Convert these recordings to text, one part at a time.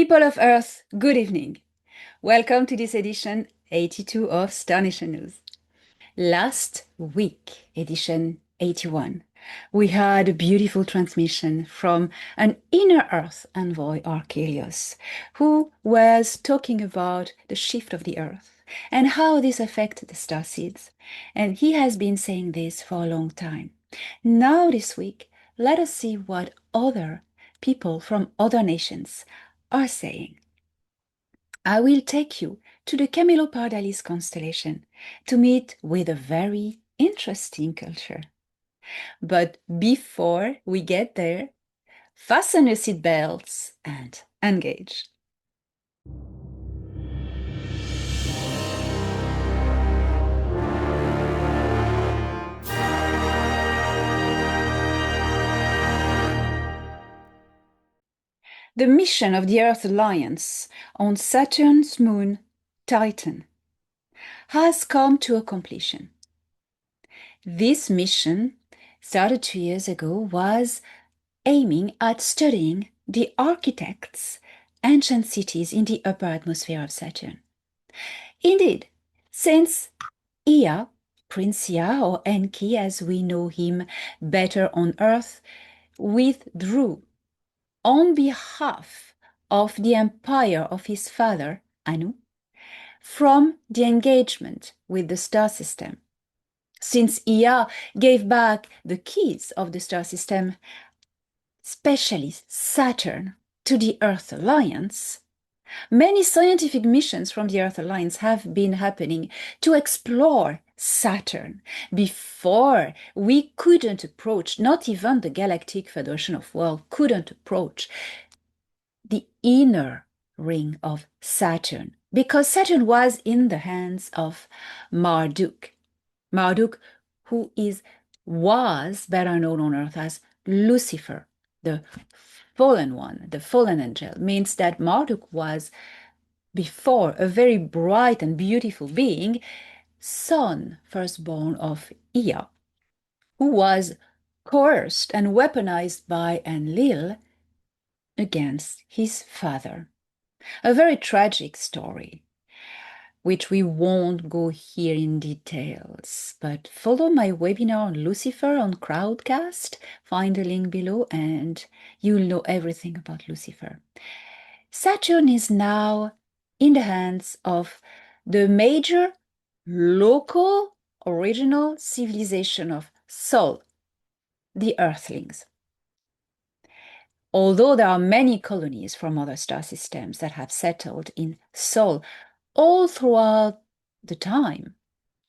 People of Earth, good evening. Welcome to this edition 82 of Star Nation News. Last week, edition 81, we had a beautiful transmission from an inner Earth envoy, Archelios, who was talking about the shift of the Earth and how this affects the star seeds. And he has been saying this for a long time. Now, this week, let us see what other people from other nations are saying. I will take you to the Camelopardalis constellation to meet with a very interesting culture. But before we get there, fasten your seatbelts and engage. The mission of the Earth Alliance on Saturn's moon, Titan, has come to a completion. This mission, started 2 years ago, was aiming at studying the architects' ancient cities in the upper atmosphere of Saturn. Indeed, since Ea, Prince Ea, or Enki as we know him better on Earth, withdrew on behalf of the empire of his father, Anu, from the engagement with the star system. Since Ea gave back the keys of the star system, especially Saturn, to the Earth Alliance, many scientific missions from the Earth Alliance have been happening to explore Saturn. Before, we couldn't approach, not even the Galactic Federation of Worlds couldn't approach the inner ring of Saturn, because Saturn was in the hands of Marduk. Marduk, who was better known on Earth as Lucifer, the fallen one, the fallen angel, means that Marduk was before a very bright and beautiful being, son firstborn of Ea, who was coerced and weaponized by Enlil against his father. A very tragic story, which we won't go here in details, but follow my webinar on Lucifer on Crowdcast, find the link below, and you'll know everything about Lucifer. Saturn is now in the hands of the major local original civilization of Sol, the Earthlings. Although there are many colonies from other star systems that have settled in Sol all throughout the time,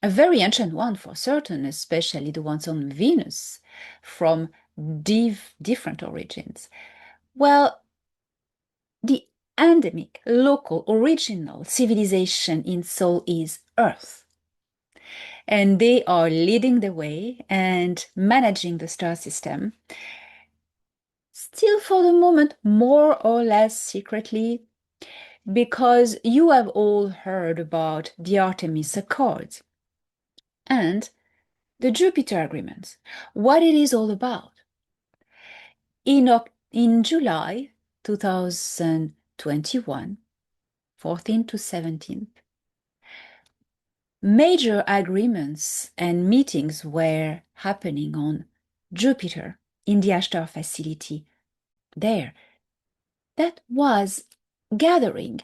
a very ancient one for certain, especially the ones on Venus from different origins. Well, the endemic, local, original civilization in Sol is Earth. And they are leading the way and managing the star system, still for the moment, more or less secretly, because you have all heard about the Artemis Accords and the Jupiter agreements, what it is all about. In July 2021, 14th to 17th, major agreements and meetings were happening on Jupiter in the Ashtar facility there. That was gathering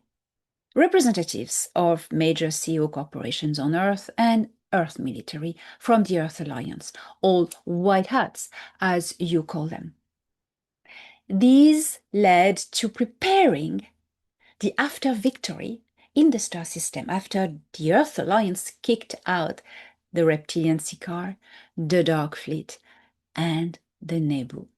representatives of major CEO corporations on Earth and Earth military from the Earth Alliance, all white hats, as you call them. These led to preparing the after victory in the star system after the Earth Alliance kicked out the Reptilian Sikaar, the Dark Fleet, and the Nebu.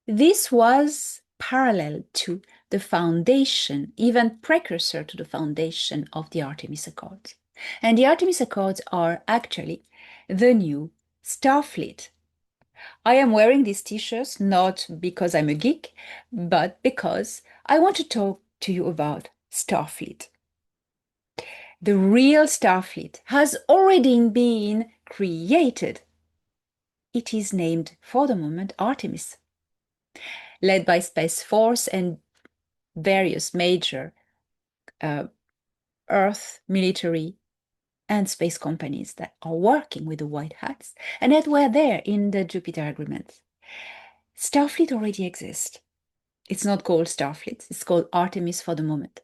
This was parallel to the foundation, even precursor to the foundation of the Artemis Accords. And the Artemis Accords are actually the new Starfleet. I am wearing these t-shirts not because I'm a geek, but because I want to talk to you about Starfleet. The real Starfleet has already been created. It is named for the moment Artemis, led by Space Force and various major Earth military and space companies that are working with the white hats and that were there in the Jupiter agreement. Starfleet already exists. It's not called Starfleet, it's called Artemis for the moment.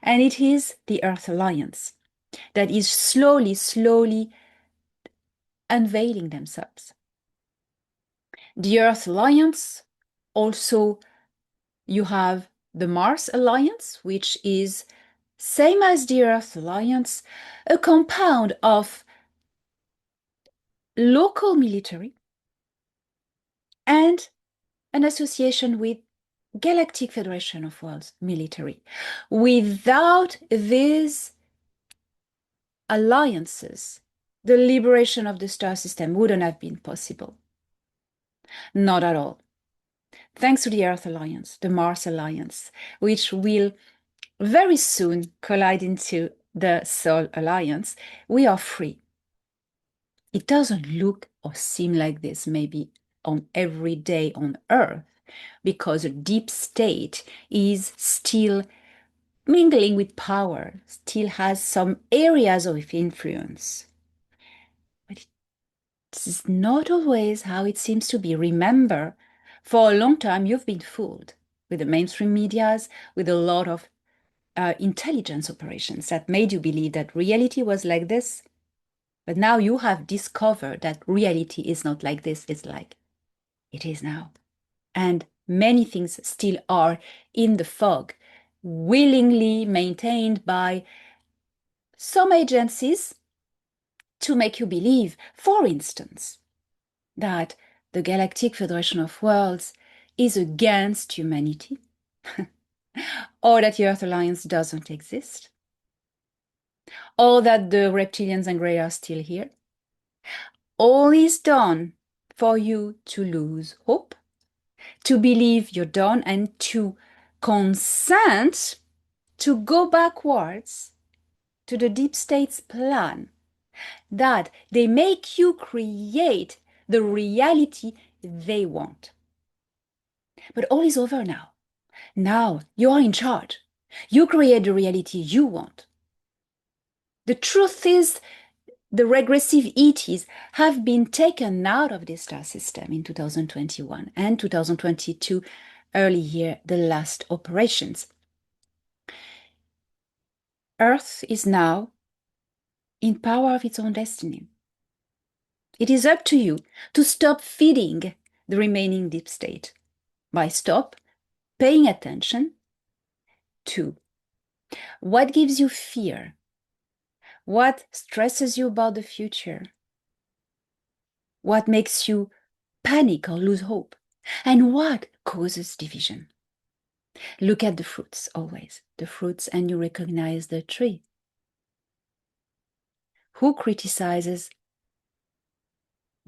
And it is the Earth Alliance that is slowly unveiling themselves. The Earth Alliance, also you have the Mars Alliance, which is same as the Earth Alliance, a compound of local military and an association with Galactic Federation of Worlds military. Without these alliances, the liberation of the star system wouldn't have been possible. Not at all. Thanks to the Earth Alliance, the Mars Alliance, which will very soon collide into the Sol Alliance, we are free. It doesn't look or seem like this maybe on every day on Earth, because a deep state is still mingling with power, still has some areas of influence. But this is not always how it seems to be. Remember, for a long time, you've been fooled with the mainstream medias, with a lot of intelligence operations that made you believe that reality was like this. But now you have discovered that reality is not like this, it's like it is now. And many things still are in the fog, willingly maintained by some agencies to make you believe, for instance, that the Galactic Federation of Worlds is against humanity, or that the Earth Alliance doesn't exist, or that the reptilians and Grey are still here. All is done for you to lose hope, to believe you're done, and to consent to go backwards to the deep state's plan, that they make you create the reality they want. But all is over now. Now you are in charge. You create the reality you want. The truth is, the regressive ETs have been taken out of the star system in 2021 and 2022, early year, the last operations. Earth is now in power of its own destiny. It is up to you to stop feeding the remaining deep state by stop paying attention to what gives you fear, what stresses you about the future, what makes you panic or lose hope, and what causes division. Look at the fruits always, the fruits, and you recognize the tree. Who criticizes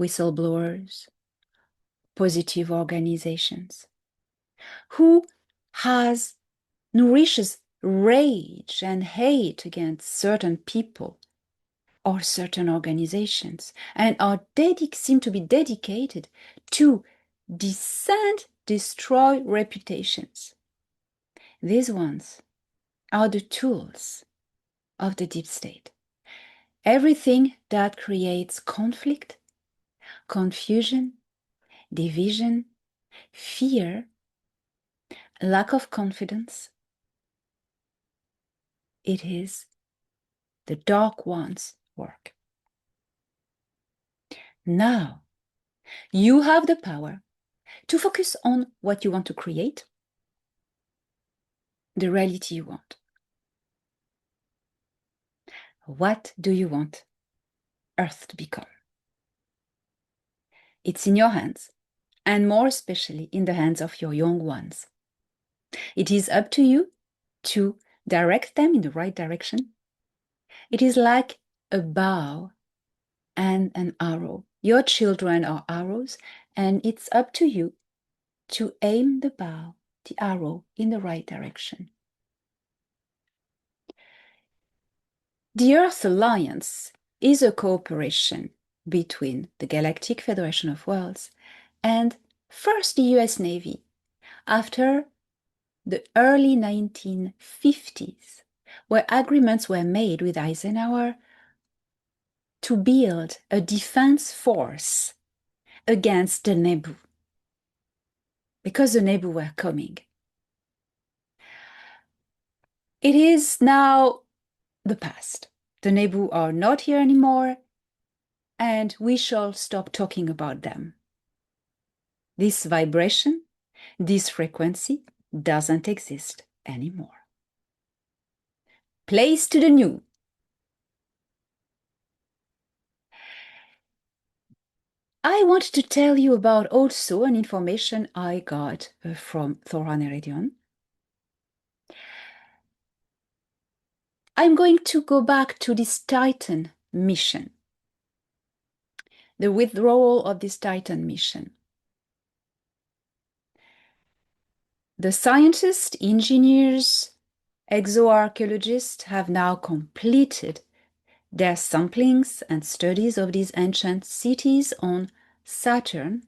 whistleblowers, positive organizations? Who nourishes rage and hate against certain people or certain organizations, and seem to be dedicated to destroy reputations? These ones are the tools of the deep state. Everything that creates conflict, confusion, division, fear, lack of confidence, it is the dark one's work. Now, you have the power to focus on what you want to create, the reality you want. What do you want Earth to become? It's in your hands, and more especially in the hands of your young ones. It is up to you to direct them in the right direction. It is like a bow and an arrow. Your children are arrows, and it's up to you to aim the bow, the arrow, in the right direction. The Earth Alliance is a cooperation between the Galactic Federation of Worlds and first the US Navy, after the early 1950s, where agreements were made with Eisenhower to build a defense force against the Nebu, because the Nebu were coming. It is now the past. The Nebu are not here anymore, and we shall stop talking about them. This vibration, this frequency doesn't exist anymore. Place to the new. I want to tell you about also an information I got from Thora Neredion. I'm going to go back to this Titan mission, the withdrawal of this Titan mission. The scientists, engineers, exoarchaeologists have now completed their samplings and studies of these ancient cities on Saturn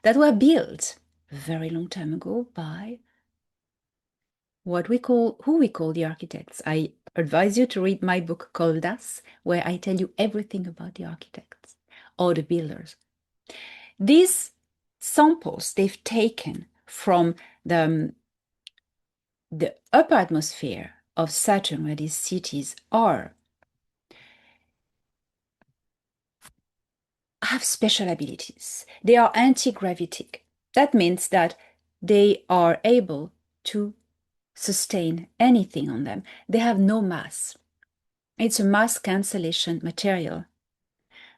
that were built a very long time ago by who we call the architects. I advise you to read my book called Das, where I tell you everything about the architects or the builders. These samples they've taken from the upper atmosphere of Saturn, where these cities are, have special abilities. They are anti-gravitic. That means that they are able to sustain anything on them. They have no mass. It's a mass cancellation material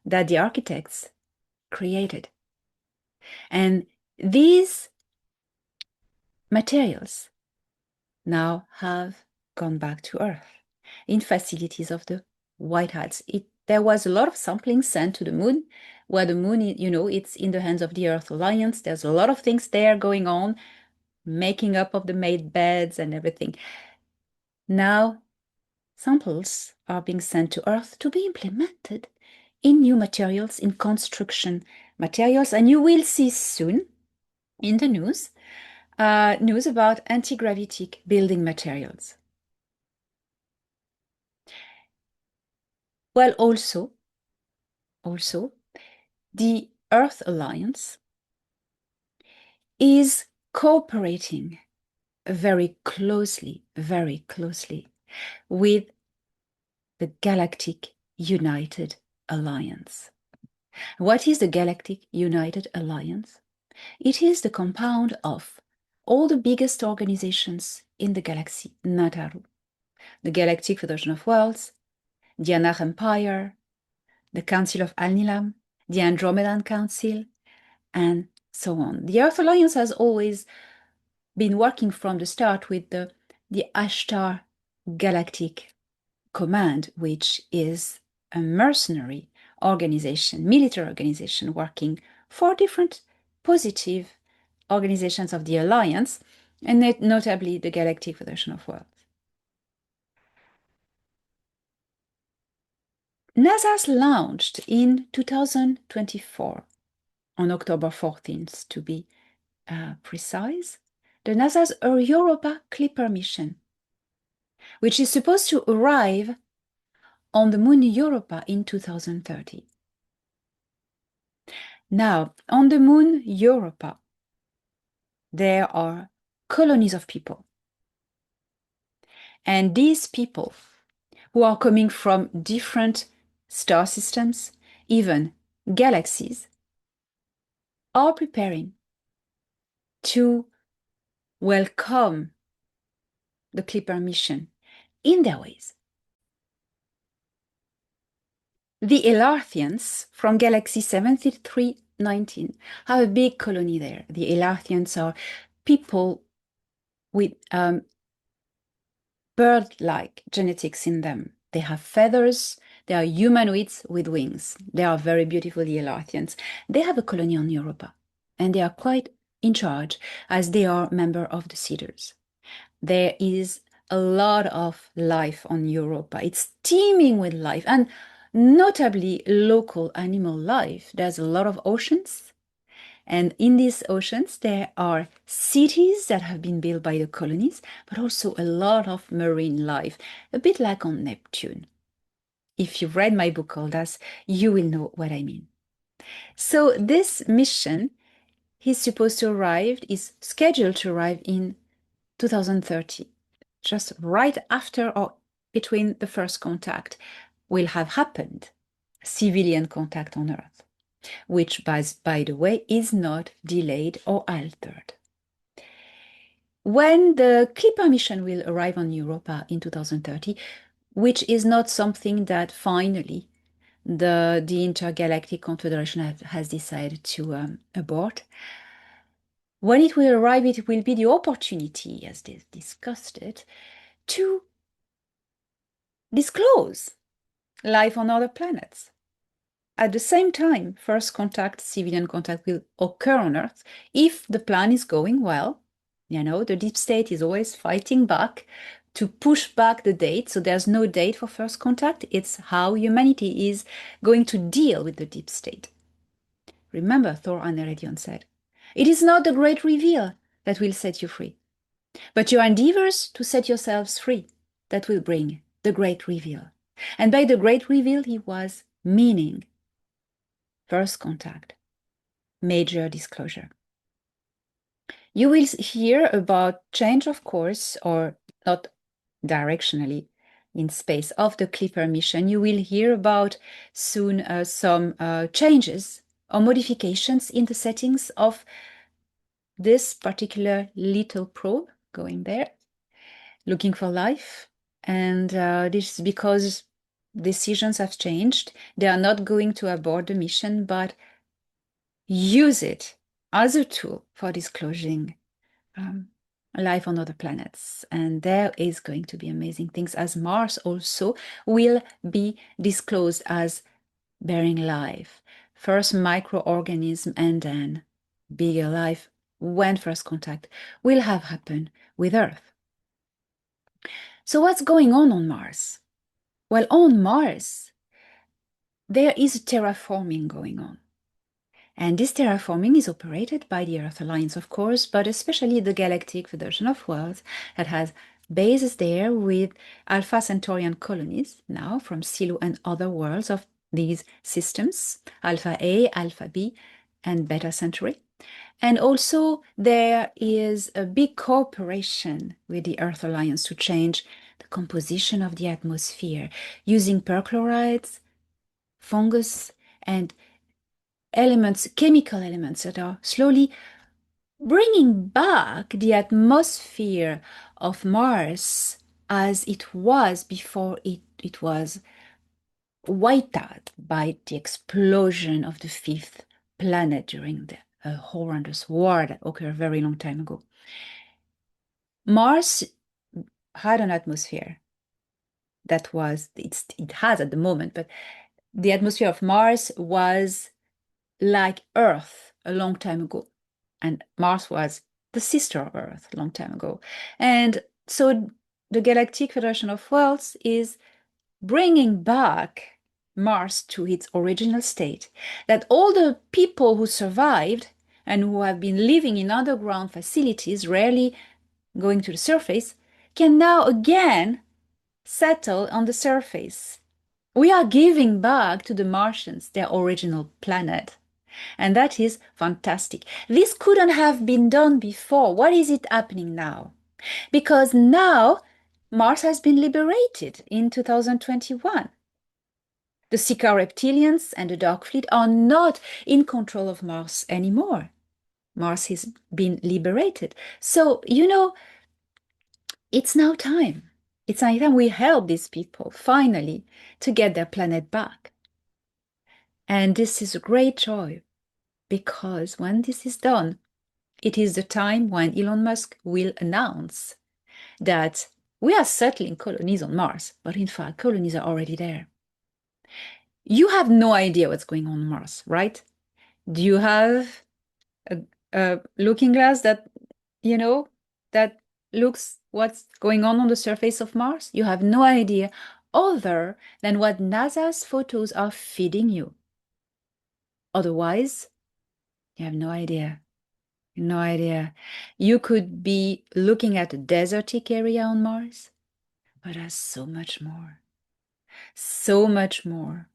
that the architects created. And these materials now have gone back to Earth in facilities of the White Hats. There was a lot of sampling sent to the moon, where the moon, it's in the hands of the Earth Alliance. There's a lot of things there going on, making up of the made beds and everything. Now, samples are being sent to Earth to be implemented in new materials, in construction materials, and you will see soon in the news about anti-gravitic building materials. Well, also, the Earth Alliance is cooperating very closely with the Galactic United Alliance. What is the Galactic United Alliance? It is the compound of all the biggest organizations in the galaxy, Nataru, the Galactic Federation of Worlds, the Annax Empire, the Council of Al-Nilam, the Andromedan Council, and so on. The Earth Alliance has always been working from the start with the Ashtar Galactic Command, which is a mercenary organization, military organization, working for different positive organizations of the Alliance, and notably the Galactic Federation of Worlds. NASA's launched in 2024, on October 14th to be precise, the NASA's Europa Clipper mission, which is supposed to arrive on the moon Europa in 2030. Now, on the moon Europa, there are colonies of people. And these people, who are coming from different star systems, even galaxies, are preparing to welcome the Clipper mission in their ways. The Elarthians from galaxy 7319 have a big colony there. The Elarthians are people with bird-like genetics in them. They have feathers. They are humanoids with wings. They are very beautiful, the Elarthians. They have a colony on Europa, and they are quite in charge, as they are member of the Cedars. There is a lot of life on Europa. It's teeming with life, and notably local animal life. There's a lot of oceans, And in these oceans, there are cities that have been built by the colonies, but also a lot of marine life, a bit like on Neptune. If you've read my book called Us, you will know what I mean. So this mission is scheduled to arrive in 2030, just right after or between the first contact will have happened, civilian contact on Earth, which, by the way, is not delayed or altered. When the Clipper mission will arrive on Europa in 2030, which is not something that finally the Intergalactic Confederation has decided to abort. When it will arrive, it will be the opportunity, as they discussed it, to disclose life on other planets. At the same time, first contact, civilian contact will occur on Earth if the plan is going well. You know, the deep state is always fighting back to push back the date. So there's no date for first contact. It's how humanity is going to deal with the deep state. Remember, Thor Anaredion said, "It is not the great reveal that will set you free, but your endeavors to set yourselves free that will bring the great reveal." And by the great reveal, he was meaning first contact, major disclosure. You will hear about change of course, or not directionally in space, of the Clipper mission. You will hear about soon some changes or modifications in the settings of this particular little probe going there, looking for life. And this is because decisions have changed. They are not going to abort the mission, but use it as a tool for disclosing life on other planets. And there is going to be amazing things, as Mars also will be disclosed as bearing life. First microorganism and then bigger life when first contact will have happened with Earth. So what's going on Mars? Well, on Mars, there is terraforming going on. And this terraforming is operated by the Earth Alliance, of course, but especially the Galactic Federation of Worlds that has bases there with Alpha Centaurian colonies now from Silu and other worlds of these systems, Alpha A, Alpha B, and Beta Centauri. And also there is a big cooperation with the Earth Alliance to change the composition of the atmosphere using perchlorides, fungus, and elements, chemical elements that are slowly bringing back the atmosphere of Mars as it was before it was wiped out by the explosion of the fifth planet during the horrendous war that occurred a very long time ago. Mars had an atmosphere that was, it has at the moment, but the atmosphere of Mars was like Earth a long time ago. And Mars was the sister of Earth a long time ago. And so the Galactic Federation of Worlds is bringing back Mars to its original state, that all the people who survived and who have been living in underground facilities, rarely going to the surface, can now again settle on the surface. We are giving back to the Martians their original planet. And that is fantastic. This couldn't have been done before. Why is it happening now? Because now Mars has been liberated in 2021. The Sika reptilians and the Dark Fleet are not in control of Mars anymore. Mars has been liberated. So, you know, it's now time. It's now time we help these people finally to get their planet back. And this is a great joy, because when this is done, it is the time when Elon Musk will announce that we are settling colonies on Mars, but in fact, colonies are already there. You have no idea what's going on Mars, right? Do you have a looking glass that, you know, that looks what's going on the surface of Mars? You have no idea other than what NASA's photos are feeding you. Otherwise, You have no idea. No idea. You could be looking at a desertic area on Mars, but there's so much more. So much more.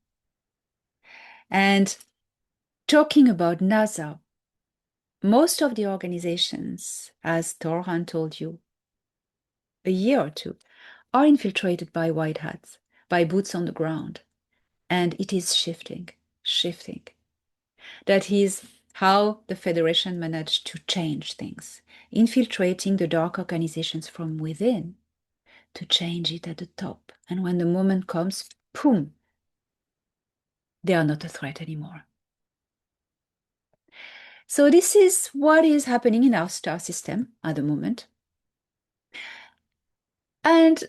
And talking about NASA, most of the organizations, as Torhan told you a year or two, are infiltrated by white hats, by boots on the ground. And it is shifting, shifting. That is how the Federation managed to change things, infiltrating the dark organizations from within to change it at the top. And when the moment comes, boom, they are not a threat anymore. So this is what is happening in our star system at the moment. And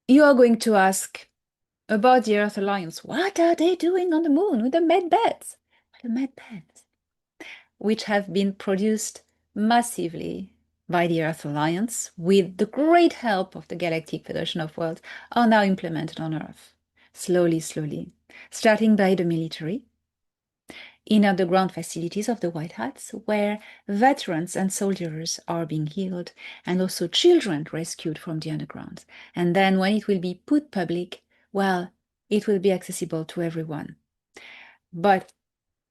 you are going to ask about the Earth Alliance. What are they doing on the moon with the med beds? The med beds, which have been produced massively by the Earth Alliance with the great help of the Galactic Federation of Worlds, are now implemented on Earth. Slowly, slowly. Starting by the military, in underground facilities of the White Hats, where veterans and soldiers are being healed, and also children rescued from the underground. And then when it will be put public, well, it will be accessible to everyone. But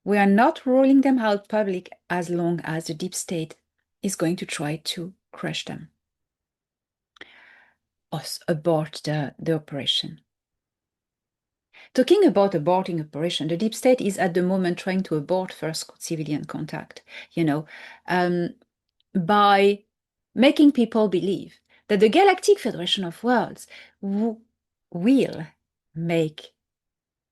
we are not rolling them out public as long as the deep state is going to try to crush them or abort the operation. Talking about aborting operation, the deep state is at the moment trying to abort first civilian contact, by making people believe that the Galactic Federation of Worlds will make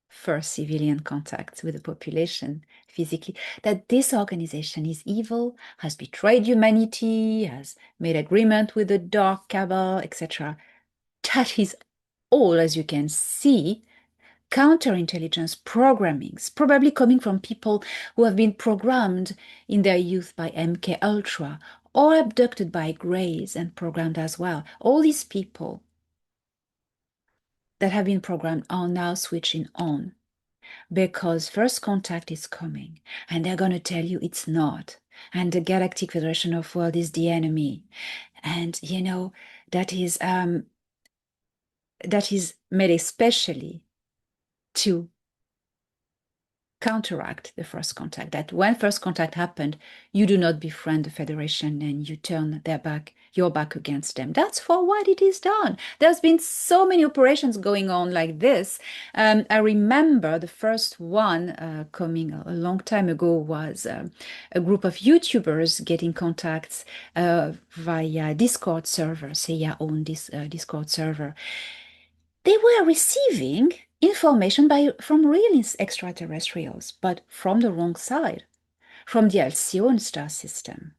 first civilian contacts with the population physically, that this organization is evil, has betrayed humanity, has made agreement with the dark cabal, etc. That is all, as you can see, counterintelligence programmings, probably coming from people who have been programmed in their youth by MK Ultra or abducted by Greys and programmed as well. All these people that have been programmed are now switching on because first contact is coming and they're going to tell you it's not. And the Galactic Federation of Worlds is the enemy. And, that is made especially to counteract the first contact. That when first contact happened, you do not befriend the Federation and you turn your back against them. That's for what it is done. There's been so many operations going on like this. I remember the first one coming a long time ago was a group of YouTubers getting contacts via Discord server, Seiya owned this Discord server. They were receiving information from real extraterrestrials, but from the wrong side, from the Alcyone star system,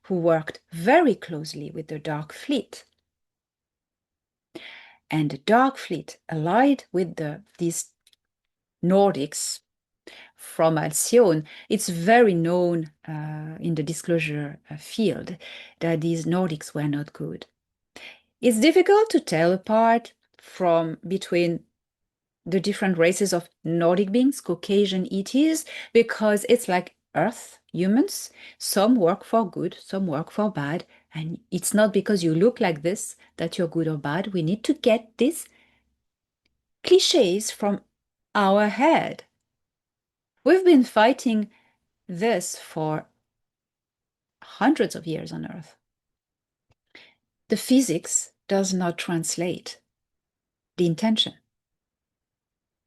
who worked very closely with the Dark Fleet. And the Dark Fleet allied with these Nordics from Alcyone. It's very known in the disclosure field that these Nordics were not good. It's difficult to tell apart between the different races of Nordic beings, Caucasian ETs, because it's like Earth humans. Some work for good, some work for bad. And it's not because you look like this that you're good or bad. We need to get these cliches from our head. We've been fighting this for hundreds of years on Earth. The physics does not translate the intention.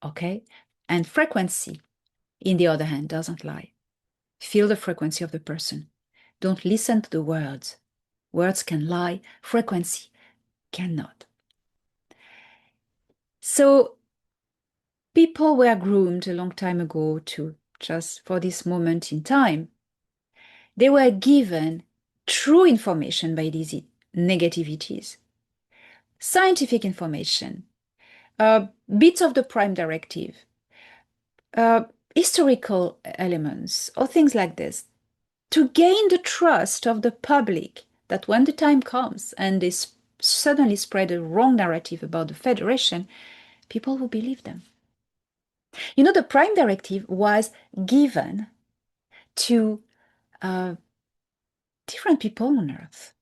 Okay? And frequency, in the other hand, doesn't lie. Feel the frequency of the person. Don't listen to the words. Words can lie, frequency cannot. So people were groomed a long time ago to just for this moment in time. They were given true information by these negativities, scientific information, bits of the Prime Directive, historical elements, or things like this, to gain the trust of the public that when the time comes and they suddenly spread a wrong narrative about the Federation, people will believe them. The Prime Directive was given to different people on Earth.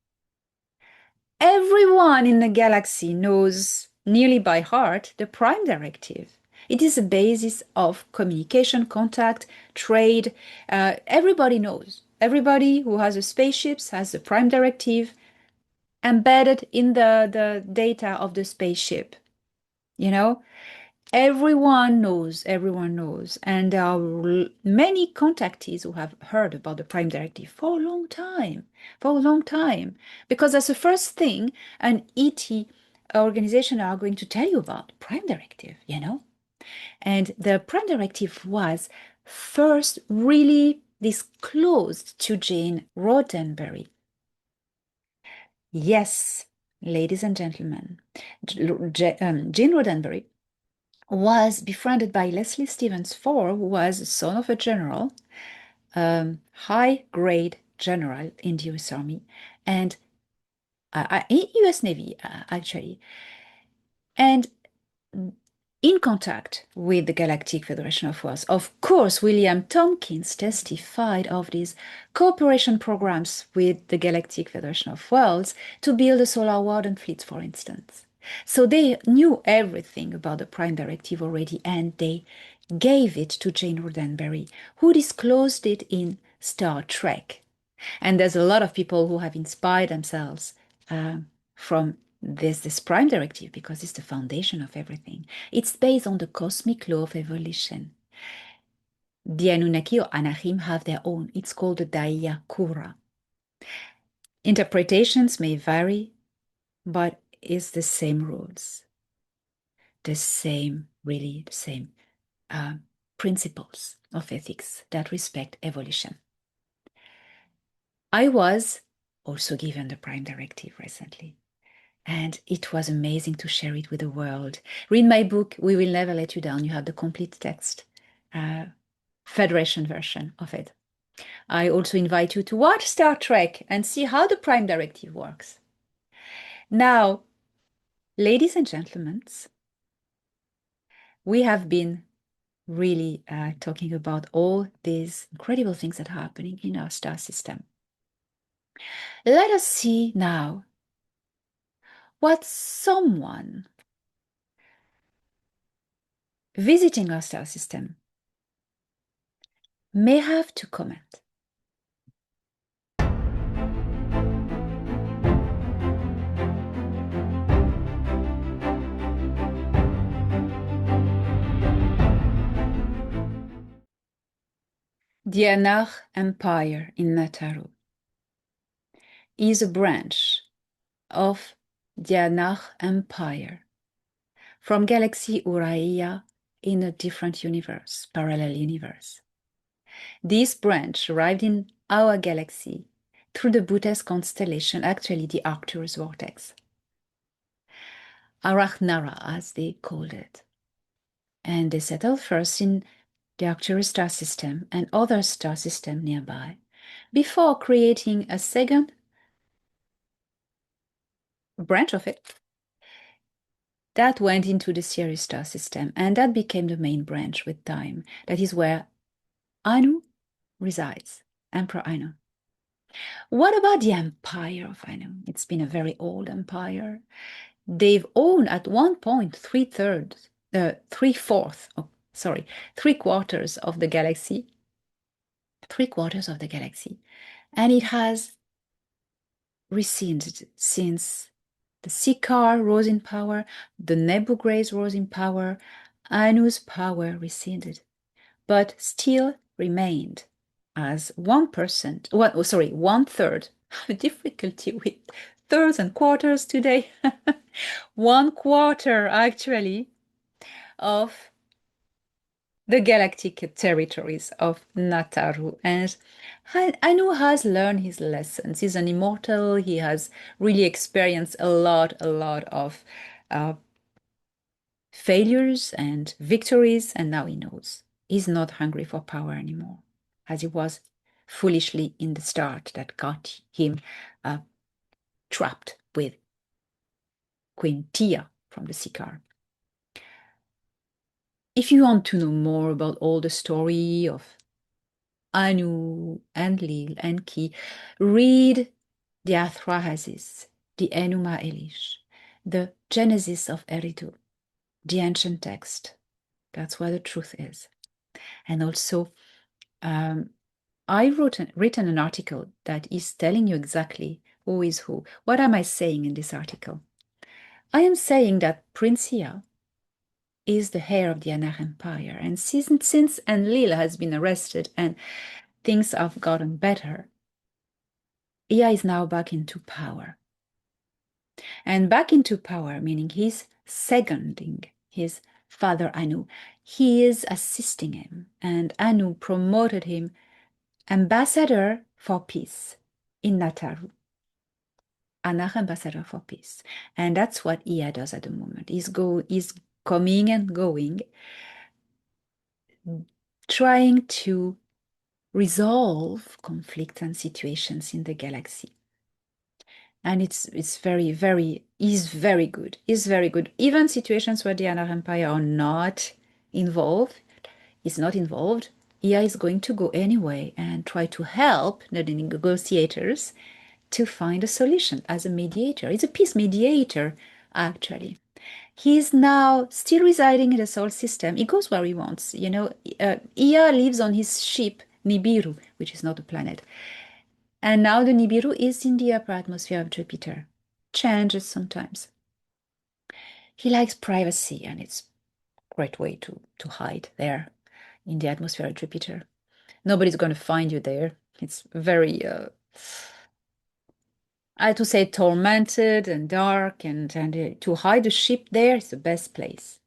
Everyone in the galaxy knows nearly by heart the Prime Directive. It is the basis of communication, contact, trade. Everybody knows. Everybody who has a spaceship has the Prime Directive embedded in the data of the spaceship. You know, everyone knows, everyone knows. And there are many contactees who have heard about the Prime Directive for a long time, because that's the first thing an ET organization are going to tell you about, Prime Directive, you know? And the Prime Directive was first really disclosed to Jane Roddenberry. Yes, ladies and gentlemen, Jane Roddenberry was befriended by Leslie Stevens IV, who was the son of a general, high-grade general in the U.S. Army and U.S. Navy, actually, and in contact with the Galactic Federation of Worlds. Of course, William Tompkins testified of these cooperation programs with the Galactic Federation of Worlds to build a solar warden fleet, for instance. So they knew everything about the Prime Directive already, and they gave it to Jane Roddenberry, who disclosed it in Star Trek. And there's a lot of people who have inspired themselves from this Prime Directive, because it's the foundation of everything. It's based on the cosmic law of evolution. The Anunnaki or Anahim have their own. It's called the Daya Kura. Interpretations may vary, but it's the same rules, really the same principles of ethics that respect evolution. I was also given the Prime Directive recently, and it was amazing to share it with the world. Read my book, We Will Never Let You Down. You have the complete text, Federation version of it. I also invite you to watch Star Trek and see how the Prime Directive works. Now, ladies and gentlemen, we have been really talking about all these incredible things that are happening in our star system. Let us see now what someone visiting our star system may have to comment. The Annax Empire in Nataru is a branch of the Annax Empire from galaxy Uraia in a different universe, parallel universe. This branch arrived in our galaxy through the Bootes constellation, actually the Arcturus vortex, Arachnara as they called it. And they settled first in the Arcturus star system and other star systems nearby, before creating a second branch of it that went into the Sirius star system, and that became the main branch with time. That is where Anu resides, Emperor Anu. What about the empire of Anu? It's been a very old empire. They've owned at one point three-quarters of the galaxy. Three-quarters of the galaxy. And it has receded since the Sikaar rose in power, the Nebu Grays rose in power, Anu's power receded, but still remained as 1%, one third. I have difficulty with thirds and quarters today. 1/4 actually of the galactic territories of Nataru. And Anu has learned his lessons. He's an immortal. He has really experienced a lot of failures and victories, and now he knows. He's not hungry for power anymore, as he was foolishly in the start that got him trapped with Queen Tia from the Sikaar. If you want to know more about all the story of Anu, Enlil, Enki, read the Athrahasis, the Enuma Elish, the Genesis of Eridu, the ancient text. That's where the truth is. And also, I written an article that is telling you exactly who is who. What am I saying in this article? I am saying that Prince Ea is the heir of the Annax Empire. And since Enlil has been arrested and things have gotten better, Ea is now back into power. And back into power, meaning he's seconding his father Anu. He is assisting him, and Anu promoted him ambassador for peace in Nataru. Annax ambassador for peace. And that's what Ea does at the moment. He's coming and going, trying to resolve conflicts and situations in the galaxy. And it's very, is very good. Is very good. Even situations where the Annax Empire are not involved, is not involved, Ea is going to go anyway and try to help the negotiators to find a solution as a mediator. He's a peace mediator, actually. He's now still residing in the Sol system. He goes where he wants. You know, Ea lives on his ship, Nibiru, which is not a planet. And now the Nibiru is in the upper atmosphere of Jupiter. Changes sometimes. He likes privacy, and it's a great way to hide there in the atmosphere of Jupiter. Nobody's going to find you there. It's very, I had to say, tormented and dark, and to hide a ship there is the best place.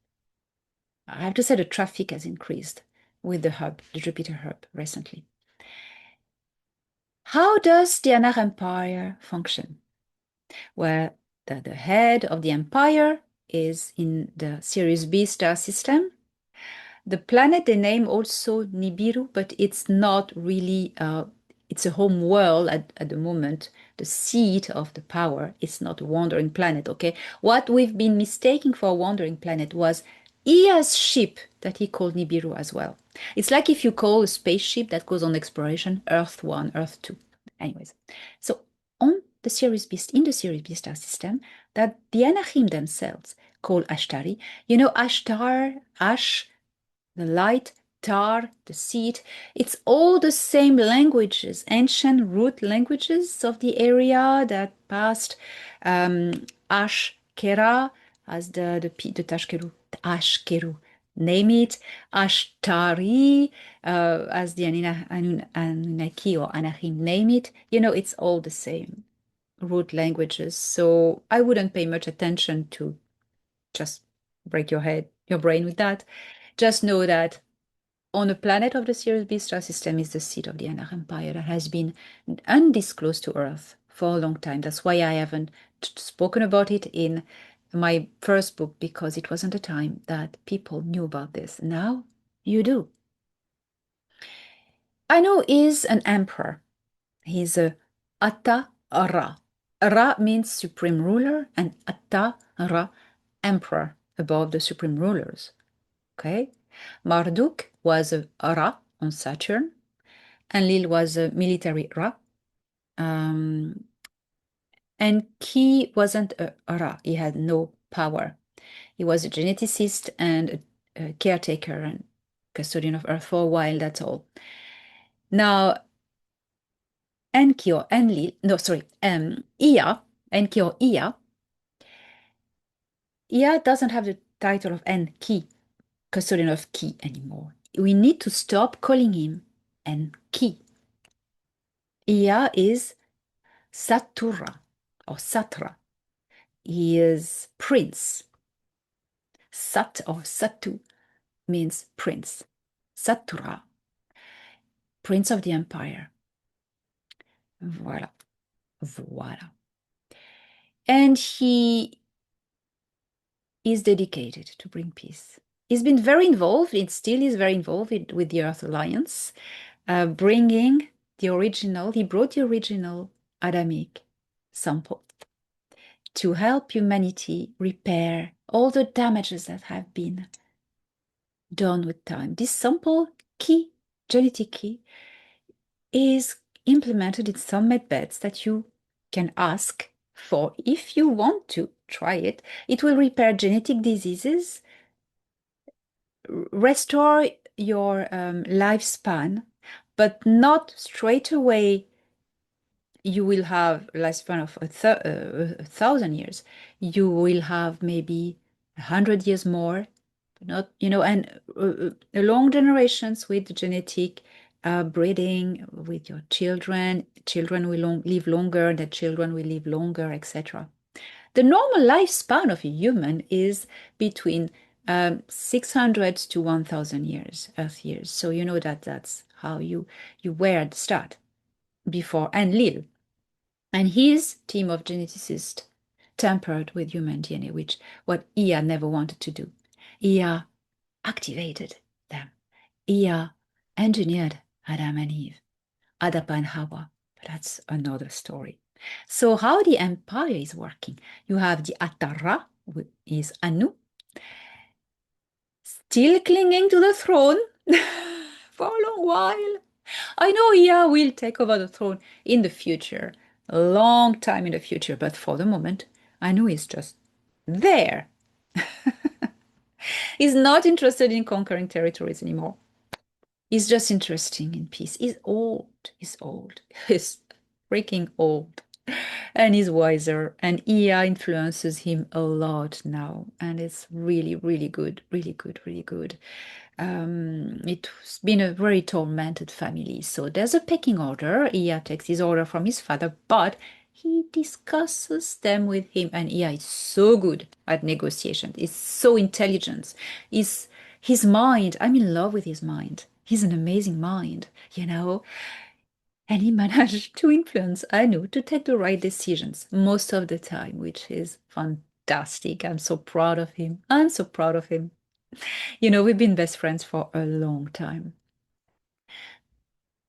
I have to say the traffic has increased with the hub, the Jupiter hub, recently. How does the Annax Empire function? Well, the head of the empire is in the Sirius B star system. The planet they name also Nibiru, but it's not really, it's a home world at the moment. The seat of the power is not a wandering planet, okay? What we've been mistaking for a wandering planet was Ea's ship that he called Nibiru as well. It's like if you call a spaceship that goes on exploration Earth 1, Earth 2. Anyways, so on the Sirius B, in the Sirius B star system, that the Anachim themselves call Ashtari. You know, Ashtar, Ash, the light, tar, the seed. It's all the same languages, ancient root languages of the area that passed Ashkera as the Tashkeru, Ashkeru. Name it, Ashtari, as the Anunnaki or Anachim name it. You know, it's all the same root languages. So I wouldn't pay much attention to just break your brain with that. Just know that on a planet of the Sirius B star system is the seat of the Annax Empire that has been undisclosed to Earth for a long time. That's why I haven't spoken about it in my first book, because it wasn't a time that people knew about this. Now you do. Anu is an emperor. He's a Atta Ra. Ra means supreme ruler, and Atta Ra, emperor, above the supreme rulers. Okay? Marduk was a Ra on Saturn. Enlil was a military Ra. And Ki wasn't a Ra. He had no power. He was a geneticist and a caretaker and custodian of Earth for a while, that's all. Now, Enki or Enlil, no, sorry, Ea, Enki or Ea doesn't have the title of Enki, custodian of Ki, anymore. We need to stop calling him Enki. Ea is Satura or Satra. He is prince. Sat or Satu means prince. Satura, prince of the empire. Voilà. Voilà. And he is dedicated to bring peace. He's been very involved, it still is very involved with the Earth Alliance, bringing the original, he brought the original Adamic sample to help humanity repair all the damages that have been done with time. This sample key, genetic key, is implemented in some medbeds that you can ask for if you want to try it. It will repair genetic diseases, restore your lifespan, but not straight away you will have a lifespan of 1,000 years. You will have maybe 100 years more, not, and long generations with genetic breeding with your children. Children will live longer, the children will live longer, etc. The normal lifespan of a human is between 600 to 1,000 years, Earth years. So you know that that's how you were at the start before Enlil. And his team of geneticists tampered with human DNA, which what Ea never wanted to do. Ea activated them. Ea engineered Adam and Eve, Adam and Hawa. But that's another story. So how the empire is working? You have the Atara, who is Anu, still clinging to the throne for a long while. I know Ea will take over the throne in the future, a long time in the future, but for the moment, Anu is just there. He's not interested in conquering territories anymore. He's just interested in peace. He's old. He's old. He's freaking old. And he's wiser. And Ea influences him a lot now. And it's really, really good. Really good, really good. It's been a very tormented family. So there's a pecking order. Ea takes his order from his father, but he discusses them with him. And Ea is so good at negotiation. He's so intelligent. His mind, I'm in love with his mind. He's an amazing mind, and he managed to influence Anu to take the right decisions most of the time, which is fantastic. I'm so proud of him. I'm so proud of him. We've been best friends for a long time.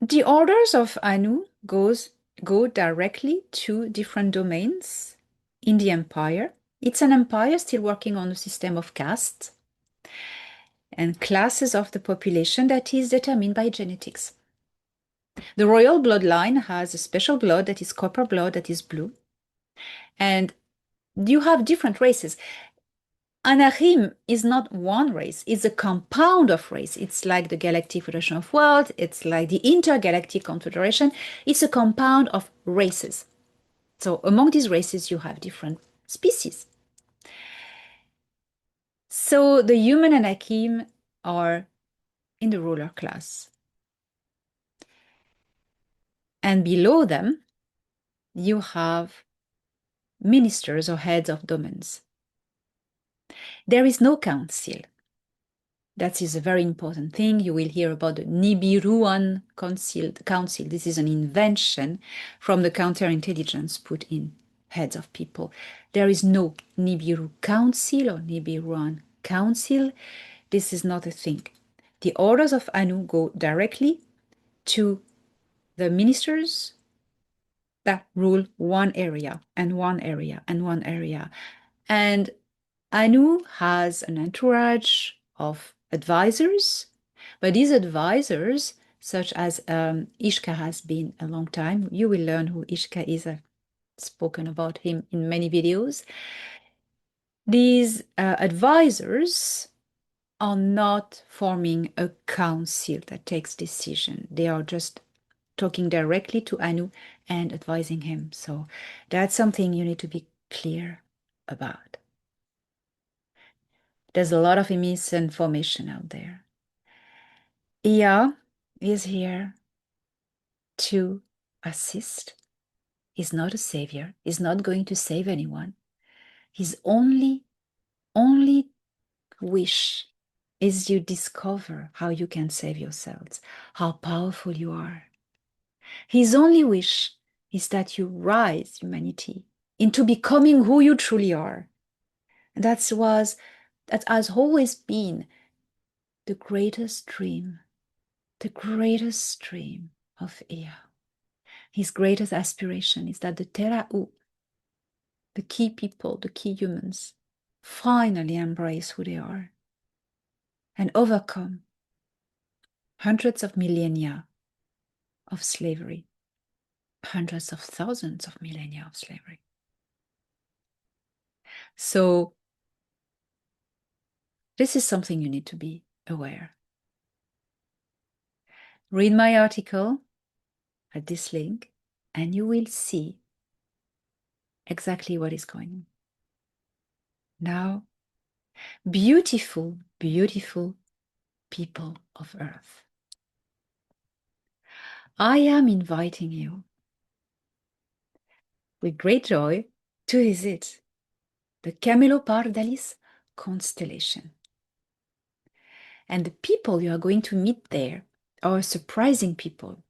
The orders of Anu go directly to different domains in the empire. It's an empire still working on a system of castes and classes of the population that is determined by genetics. The royal bloodline has a special blood that is copper blood that is blue. And you have different races. Anahim is not one race, it's a compound of race. It's like the Galactic Federation of Worlds, it's like the Intergalactic Confederation. It's a compound of races. So among these races, you have different species. So the human Anakim are in the ruler class. And below them, you have ministers or heads of domains. There is no council. That is a very important thing. You will hear about the Nibiruan Council. This is an invention from the counterintelligence put in heads of people. There is no Nibiru Council or Nibiruan Council. This is not a thing. The orders of Anu go directly to the ministers that rule one area and one area and one area. And Anu has an entourage of advisors, but these advisors, such as Ishka has been a long time, you will learn who Ishka is. I've spoken about him in many videos. These advisors are not forming a council that takes decision. They are just talking directly to Anu and advising him. So that's something you need to be clear about. There's a lot of misinformation out there. Ea is here to assist. He's not a savior. He's not going to save anyone. His only wish is you discover how you can save yourselves, how powerful you are. His only wish is that you rise, humanity, into becoming who you truly are. And that has always been the greatest dream of Ea. His greatest aspiration is that the Tera'u, the key people, the key humans, finally embrace who they are and overcome hundreds of millennia of slavery, hundreds of thousands of millennia of slavery. So this is something you need to be aware. Read my article at this link and you will see exactly what is going on. Now, beautiful, beautiful people of Earth, I am inviting you with great joy to visit the Camelopardalis constellation. And the people you are going to meet there are surprising people.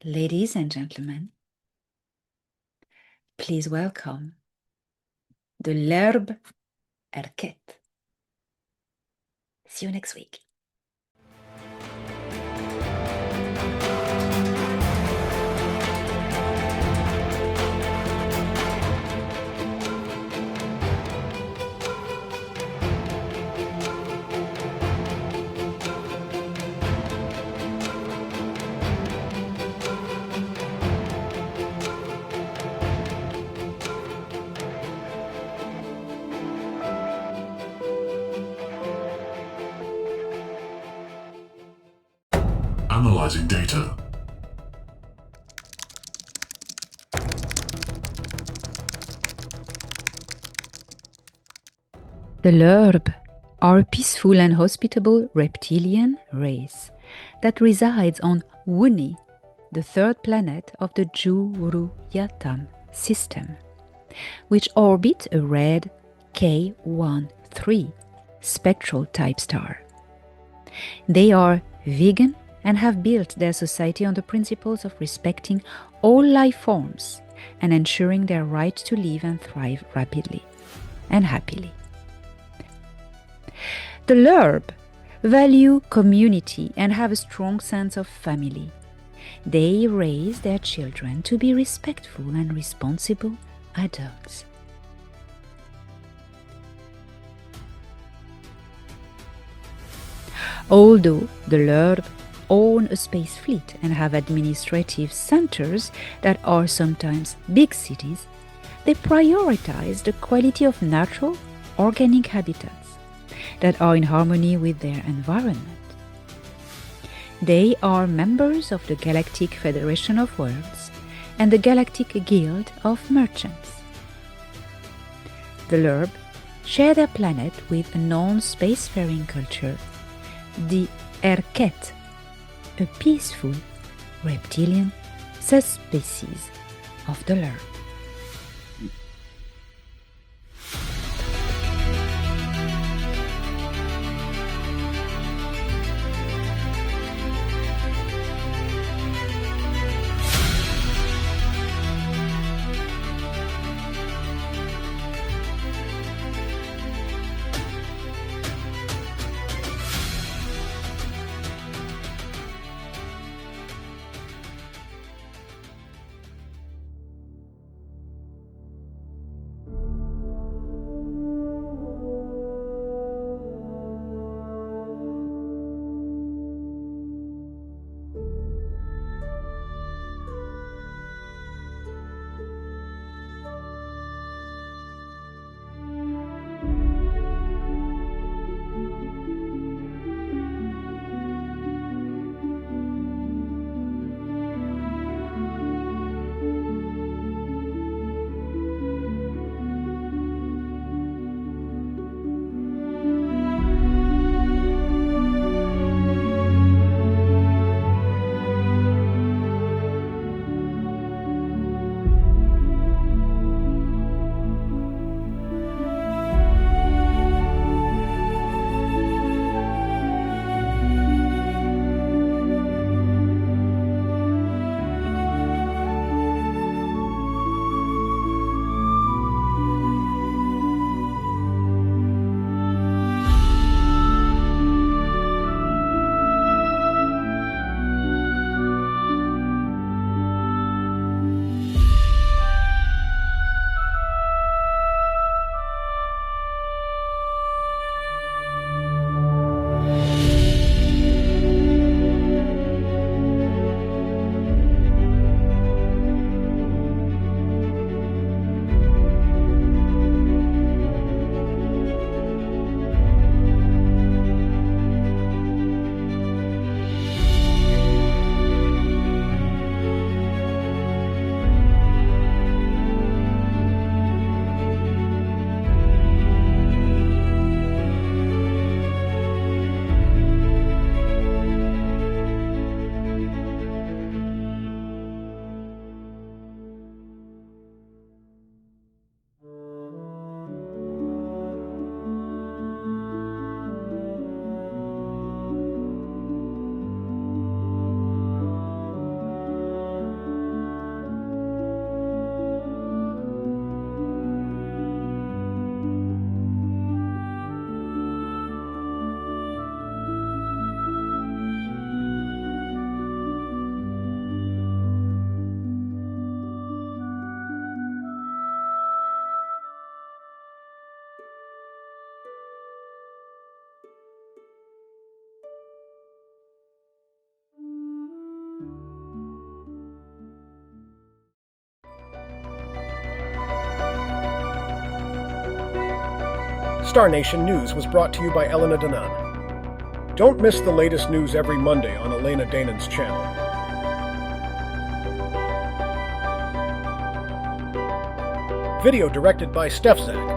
Ladies and gentlemen, please welcome the L'Herbe Erquette. See you next week. Analyzing data. The L'Herbe are a peaceful and hospitable reptilian race that resides on Wuni, the third planet of the Juruyatan system, which orbits a red K13 spectral type star. They are vegan and have built their society on the principles of respecting all life forms and ensuring their right to live and thrive rapidly and happily. The L'Herbe value community and have a strong sense of family. They raise their children to be respectful and responsible adults. Although the L'Herbe own a space fleet and have administrative centers that are sometimes big cities, they prioritize the quality of natural, organic habitats that are in harmony with their environment. They are members of the Galactic Federation of Worlds and the Galactic Guild of Merchants. The L'Herbe share their planet with a non-spacefaring culture, the Erquette, a peaceful reptilian subspecies of the L'Herbe. Star Nation News was brought to you by Elena Danan. Don't miss the latest news every Monday on Elena Danan's channel. Video directed by StefZak.